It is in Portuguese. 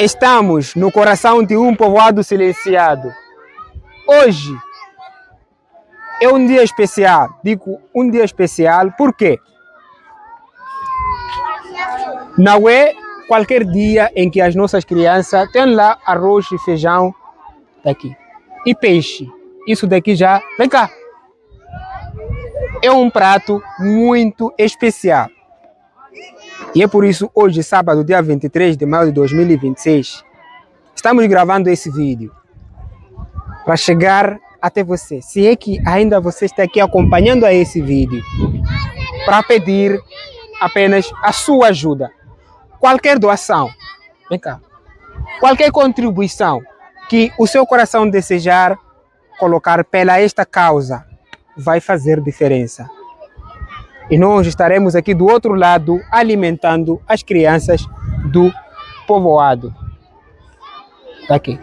Estamos no coração de um povoado silenciado. Hoje é um dia especial. Digo um dia especial porque não é qualquer dia em que as nossas crianças têm lá arroz e feijão daqui e peixe. Isso daqui já, vem cá, é um prato muito especial. E é por isso hoje, sábado, dia 23 de maio de 2026, estamos gravando esse vídeo para chegar até você. Se é que ainda você está aqui acompanhando a esse vídeo, para pedir apenas a sua ajuda. Qualquer doação, vem cá, qualquer contribuição que o seu coração desejar colocar pela esta causa vai fazer diferença. E nós estaremos aqui do outro lado alimentando as crianças do povoado. Aqui.